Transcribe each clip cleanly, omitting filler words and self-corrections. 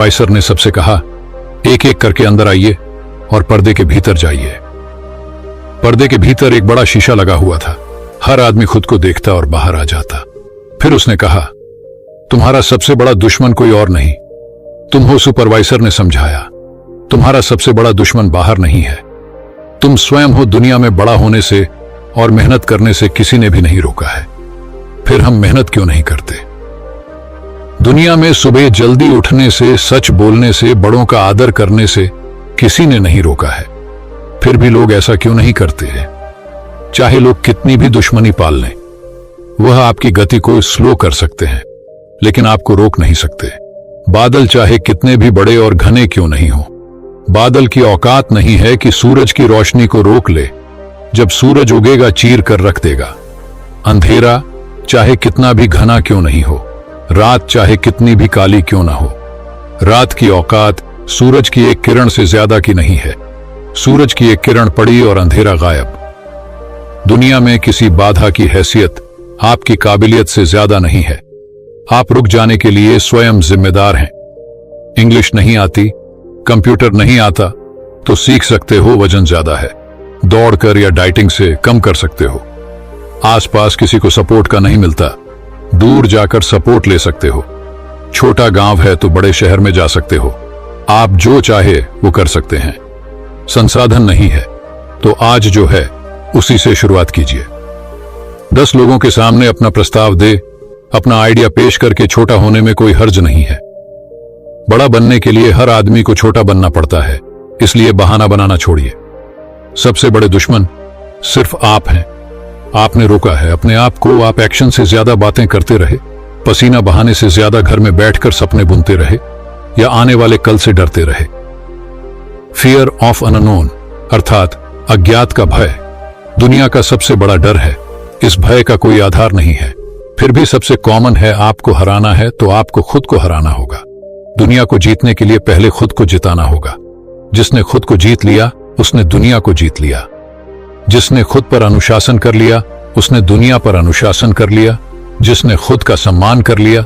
Supervisor ने सबसे कहा, एक एक करके अंदर आइए और पर्दे के भीतर जाइए। पर्दे के भीतर एक बड़ा शीशा लगा हुआ था। हर आदमी खुद को देखता और बाहर आ जाता। फिर उसने कहा, तुम्हारा सबसे बड़ा दुश्मन कोई और नहीं तुम हो। सुपरवाइजर ने समझाया, तुम्हारा सबसे बड़ा दुश्मन बाहर नहीं है, तुम स्वयं हो। दुनिया में बड़ा होने से और मेहनत करने से किसी ने भी नहीं रोका है। फिर हम मेहनत क्यों नहीं करते? दुनिया में सुबह जल्दी उठने से, सच बोलने से, बड़ों का आदर करने से किसी ने नहीं रोका है। फिर भी लोग ऐसा क्यों नहीं करते हैं? चाहे लोग कितनी भी दुश्मनी पाल लें, वह आपकी गति को स्लो कर सकते हैं, लेकिन आपको रोक नहीं सकते। बादल चाहे कितने भी बड़े और घने क्यों नहीं हो, बादल की औकात नहीं है कि सूरज की रोशनी को रोक ले। जब सूरज उगेगा चीर कर रख देगा। अंधेरा चाहे कितना भी घना क्यों नहीं हो, रात चाहे कितनी भी काली क्यों ना हो, रात की औकात सूरज की एक किरण से ज्यादा की नहीं है। सूरज की एक किरण पड़ी और अंधेरा गायब। दुनिया में किसी बाधा की हैसियत आपकी काबिलियत से ज्यादा नहीं है। आप रुक जाने के लिए स्वयं जिम्मेदार हैं। इंग्लिश नहीं आती, कंप्यूटर नहीं आता तो सीख सकते हो, वजन ज्यादा है, दौड़कर या डाइटिंग से कम कर सकते हो। आसपास किसी को सपोर्ट का नहीं मिलता, दूर जाकर सपोर्ट ले सकते हो। छोटा गांव है तो बड़े शहर में जा सकते हो। आप जो चाहे वो कर सकते हैं। संसाधन नहीं है तो आज जो है उसी से शुरुआत कीजिए। 10 लोगों के सामने अपना प्रस्ताव दे, अपना आइडिया पेश करके छोटा होने में कोई हर्ज नहीं है। बड़ा बनने के लिए हर आदमी को छोटा बनना पड़ता है, इसलिए बहाना बनाना छोड़िए। सबसे बड़े दुश्मन सिर्फ आप हैं। आपने रोका है अपने आप को। आप एक्शन से ज्यादा बातें करते रहे, पसीना बहाने से ज्यादा घर में बैठकर सपने बुनते रहे या आने वाले कल से डरते रहे। फियर ऑफ अननोन अर्थात अज्ञात का भय दुनिया का सबसे बड़ा डर है। इस भय का कोई आधार नहीं है, फिर भी सबसे कॉमन है। आपको हराना है तो आपको खुद को हराना होगा। दुनिया को जीतने के लिए पहले खुद को जिताना होगा। जिसने खुद को जीत लिया उसने दुनिया को जीत लिया। जिसने खुद पर अनुशासन कर लिया उसने दुनिया पर अनुशासन कर लिया। जिसने खुद का सम्मान कर लिया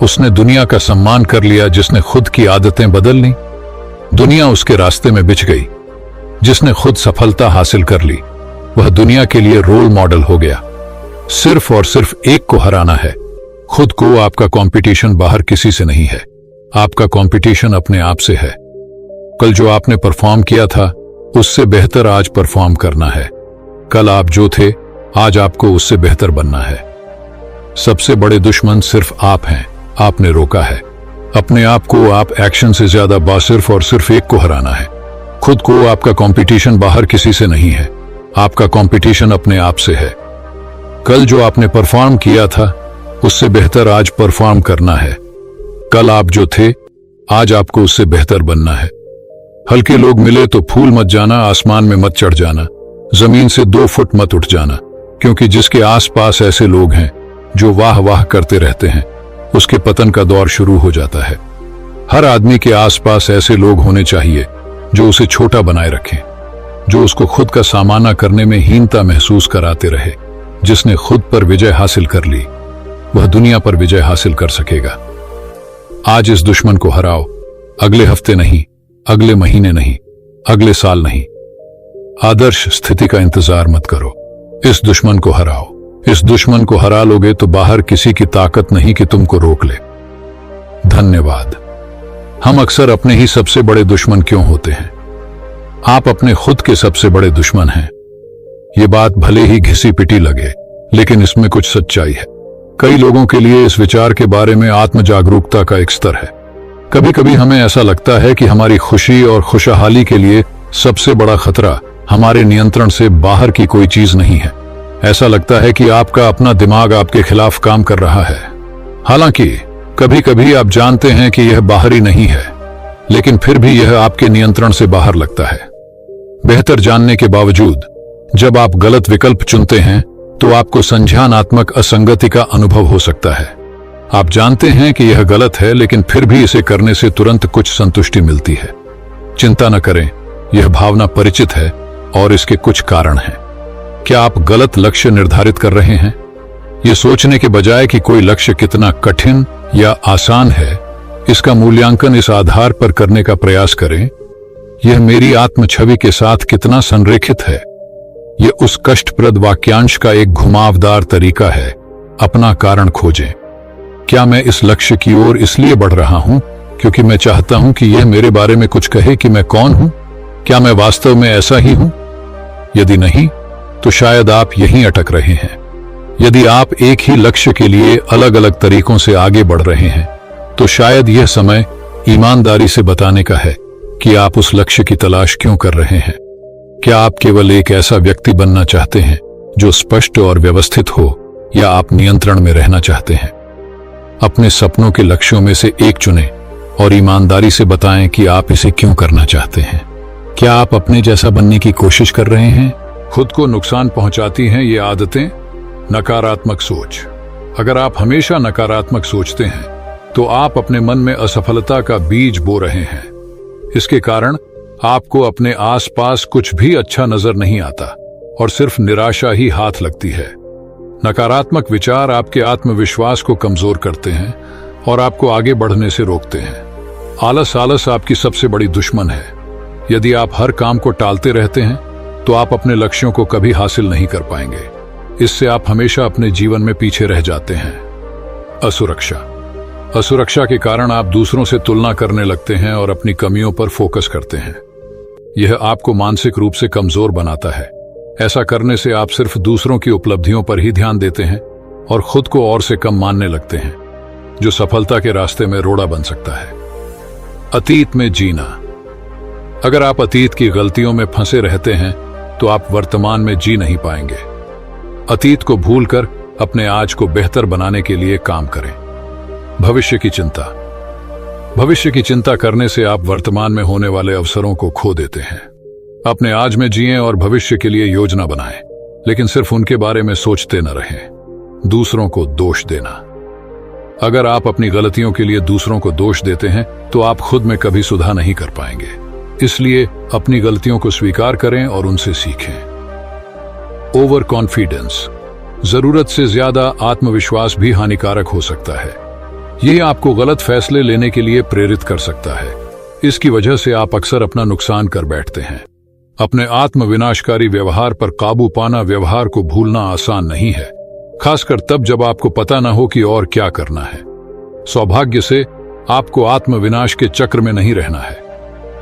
उसने दुनिया का सम्मान कर लिया। जिसने खुद की आदतें बदल ली दुनिया उसके रास्ते में बिछ गई। जिसने खुद सफलता हासिल कर ली वह दुनिया के लिए रोल मॉडल हो गया। सिर्फ और सिर्फ एक को हराना है, खुद को। आपका कंपटीशन बाहर किसी से नहीं है, आपका कंपटीशन अपने आप से है। कल जो आपने परफॉर्म किया था उससे बेहतर आज परफॉर्म करना है। कल आप जो थे आज आपको उससे बेहतर बनना है। सबसे बड़े दुश्मन सिर्फ आप हैं। आपने रोका है अपने आप को। आप एक्शन से ज्यादा सिर्फ और सिर्फ एक को हराना है, खुद को। आपका कंपटीशन बाहर किसी से नहीं है, आपका कंपटीशन अपने आप से है। कल जो आपने परफॉर्म किया था उससे बेहतर आज परफॉर्म करना है। कल आप जो थे आज आपको उससे बेहतर बनना है। हल्के लोग मिले तो फूल मत जाना, आसमान में मत चढ़ जाना, जमीन से 2 फुट मत उठ जाना, क्योंकि जिसके आसपास ऐसे लोग हैं जो वाह वाह करते रहते हैं उसके पतन का दौर शुरू हो जाता है। हर आदमी के आसपास ऐसे लोग होने चाहिए जो उसे छोटा बनाए रखें, जो उसको खुद का सामना करने में हीनता महसूस कराते रहे। जिसने खुद पर विजय हासिल कर ली वह दुनिया पर विजय हासिल कर सकेगा। आज इस दुश्मन को हराओ, अगले हफ्ते नहीं, अगले महीने नहीं, अगले साल नहीं। आदर्श स्थिति का इंतजार मत करो, इस दुश्मन को हराओ। इस दुश्मन को हरा लोगे तो बाहर किसी की ताकत नहीं कि तुमको रोक ले। धन्यवाद। हम अक्सर अपने ही सबसे बड़े दुश्मन क्यों होते हैं? आप अपने खुद के सबसे बड़े दुश्मन हैं। ये बात भले ही घिसी पिटी लगे, लेकिन इसमें कुछ सच्चाई है। कई लोगों के लिए इस विचार के बारे में आत्म जागरूकता का एक स्तर है। कभी कभी हमें ऐसा लगता है कि हमारी खुशी और खुशहाली के लिए सबसे बड़ा खतरा हमारे नियंत्रण से बाहर की कोई चीज नहीं है। ऐसा लगता है कि आपका अपना दिमाग आपके खिलाफ काम कर रहा है। हालांकि कभी कभी आप जानते हैं कि यह बाहरी नहीं है, लेकिन फिर भी यह आपके नियंत्रण से बाहर लगता है। बेहतर जानने के बावजूद जब आप गलत विकल्प चुनते हैं तो आपको संज्ञानात्मक असंगति का अनुभव हो सकता है। आप जानते हैं कि यह गलत है, लेकिन फिर भी इसे करने से तुरंत कुछ संतुष्टि मिलती है। चिंता न करें, यह भावना परिचित है और इसके कुछ कारण हैं। क्या आप गलत लक्ष्य निर्धारित कर रहे हैं? ये सोचने के बजाय कि कोई लक्ष्य कितना कठिन या आसान है, इसका मूल्यांकन इस आधार पर करने का प्रयास करें, यह मेरी आत्म छवि के साथ कितना संरेखित है। यह उस कष्टप्रद वाक्यांश का एक घुमावदार तरीका है। अपना कारण खोजें। क्या मैं इस लक्ष्य की ओर इसलिए बढ़ रहा हूं क्योंकि मैं चाहता हूं कि यह मेरे बारे में कुछ कहे कि मैं कौन हूं? क्या मैं वास्तव में ऐसा ही हूं? यदि नहीं, तो शायद आप यहीं अटक रहे हैं। यदि आप एक ही लक्ष्य के लिए अलग अलग तरीकों से आगे बढ़ रहे हैं, तो शायद यह समय ईमानदारी से बताने का है कि आप उस लक्ष्य की तलाश क्यों कर रहे हैं। क्या आप केवल एक ऐसा व्यक्ति बनना चाहते हैं जो स्पष्ट और व्यवस्थित हो, या आप नियंत्रण में रहना चाहते हैं? अपने सपनों के लक्ष्यों में से एक चुनें और ईमानदारी से बताएं कि आप इसे क्यों करना चाहते हैं। क्या आप अपने जैसा बनने की कोशिश कर रहे हैं? खुद को नुकसान पहुंचाती हैं ये आदतें। नकारात्मक सोच। अगर आप हमेशा नकारात्मक सोचते हैं, तो आप अपने मन में असफलता का बीज बो रहे हैं। इसके कारण आपको अपने आसपास कुछ भी अच्छा नजर नहीं आता और सिर्फ निराशा ही हाथ लगती है। नकारात्मक विचार आपके आत्मविश्वास को कमजोर करते हैं और आपको आगे बढ़ने से रोकते हैं। आलस आपकी सबसे बड़ी दुश्मन है। यदि आप हर काम को टालते रहते हैं, तो आप अपने लक्ष्यों को कभी हासिल नहीं कर पाएंगे। इससे आप हमेशा अपने जीवन में पीछे रह जाते हैं। असुरक्षा के कारण आप दूसरों से तुलना करने लगते हैं और अपनी कमियों पर फोकस करते हैं। यह आपको मानसिक रूप से कमजोर बनाता है। ऐसा करने से आप सिर्फ दूसरों की उपलब्धियों पर ही ध्यान देते हैं और खुद को और से कम मानने लगते हैं, जो सफलता के रास्ते में रोड़ा बन सकता है। अतीत में जीना। अगर आप अतीत की गलतियों में फंसे रहते हैं, तो आप वर्तमान में जी नहीं पाएंगे। अतीत को भूलकर अपने आज को बेहतर बनाने के लिए काम करें। भविष्य की चिंता करने से आप वर्तमान में होने वाले अवसरों को खो देते हैं। अपने आज में जिएं और भविष्य के लिए योजना बनाएं, लेकिन सिर्फ उनके बारे में सोचते न रहें। दूसरों को दोष देना। अगर आप अपनी गलतियों के लिए दूसरों को दोष देते हैं, तो आप खुद में कभी सुधार नहीं कर पाएंगे। इसलिए अपनी गलतियों को स्वीकार करें और उनसे सीखें। Over confidence. जरूरत से ज्यादा आत्मविश्वास भी हानिकारक हो सकता है। यह आपको गलत फैसले लेने के लिए प्रेरित कर सकता है। इसकी वजह से आप अक्सर अपना नुकसान कर बैठते हैं। अपने आत्म विनाशकारी व्यवहार पर काबू पाना व्यवहार को भूलना आसान नहीं है, खासकर तब जब आपको पता न हो कि और क्या करना है। सौभाग्य से आपको आत्म विनाश के चक्र में नहीं रहना है।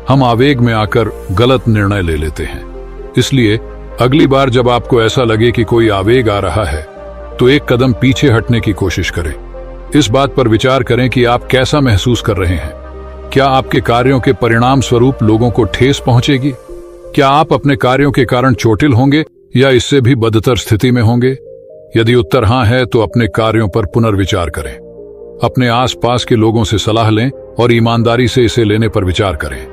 हम आवेग में आकर गलत निर्णय ले लेते हैं। इसलिए अगली बार जब आपको ऐसा लगे कि कोई आवेग आ रहा है, तो एक कदम पीछे हटने की कोशिश करें। इस बात पर विचार करें कि आप कैसा महसूस कर रहे हैं। क्या आपके कार्यों के परिणाम स्वरूप लोगों को ठेस पहुंचेगी? क्या आप अपने कार्यों के कारण चोटिल होंगे या इससे भी बदतर स्थिति में होंगे? यदि उत्तर हां है, तो अपने कार्यों पर पुनर्विचार करें। अपने आसपास के लोगों से सलाह लें और ईमानदारी से इसे लेने पर विचार करें।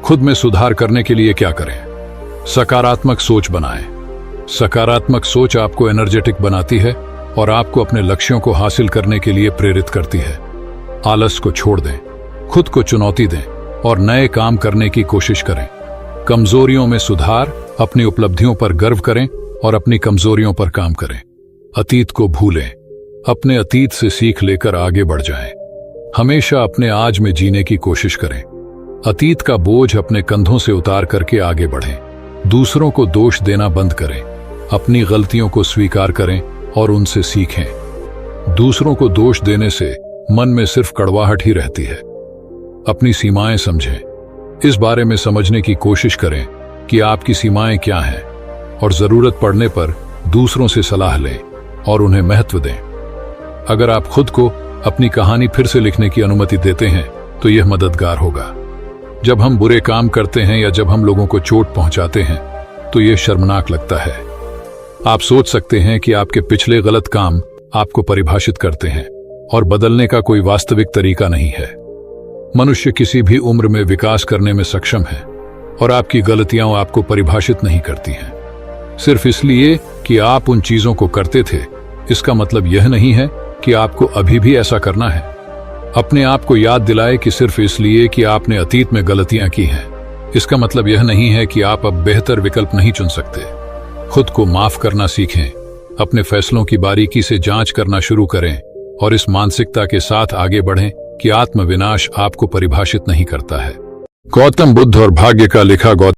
खुद में सुधार करने के लिए क्या करें? सकारात्मक सोच बनाएं। सकारात्मक सोच आपको एनर्जेटिक बनाती है और आपको अपने लक्ष्यों को हासिल करने के लिए प्रेरित करती है। आलस को छोड़ दें, खुद को चुनौती दें और नए काम करने की कोशिश करें। कमजोरियों में सुधार, अपनी उपलब्धियों पर गर्व करें और अपनी कमजोरियों पर काम करें। अतीत को भूलें, अपने अतीत से सीख लेकर आगे बढ़ जाएं। हमेशा अपने आज में जीने की कोशिश करें। अतीत का बोझ अपने कंधों से उतार करके आगे बढ़ें। दूसरों को दोष देना बंद करें। अपनी गलतियों को स्वीकार करें और उनसे सीखें। दूसरों को दोष देने से मन में सिर्फ कड़वाहट ही रहती है। अपनी सीमाएं समझें। इस बारे में समझने की कोशिश करें कि आपकी सीमाएं क्या हैं और जरूरत पड़ने पर दूसरों से सलाह लें और उन्हें महत्व दें। अगर आप खुद को अपनी कहानी फिर से लिखने की अनुमति देते हैं, तो यह मददगार होगा। जब हम बुरे काम करते हैं या जब हम लोगों को चोट पहुंचाते हैं, तो यह शर्मनाक लगता है। आप सोच सकते हैं कि आपके पिछले गलत काम आपको परिभाषित करते हैं और बदलने का कोई वास्तविक तरीका नहीं है। मनुष्य किसी भी उम्र में विकास करने में सक्षम है और आपकी गलतियां आपको परिभाषित नहीं करती हैं। सिर्फ इसलिए कि आप उन चीजों को करते थे, इसका मतलब यह नहीं है कि आपको अभी भी ऐसा करना है। अपने आप को याद दिलाए कि सिर्फ इसलिए कि आपने अतीत में गलतियां की हैं, इसका मतलब यह नहीं है कि आप अब बेहतर विकल्प नहीं चुन सकते। खुद को माफ करना सीखें। अपने फैसलों की बारीकी से जांच करना शुरू करें और इस मानसिकता के साथ आगे बढ़ें कि आत्मविनाश आपको परिभाषित नहीं करता है। गौतम बुद्ध और भाग्य का लिखा गौतम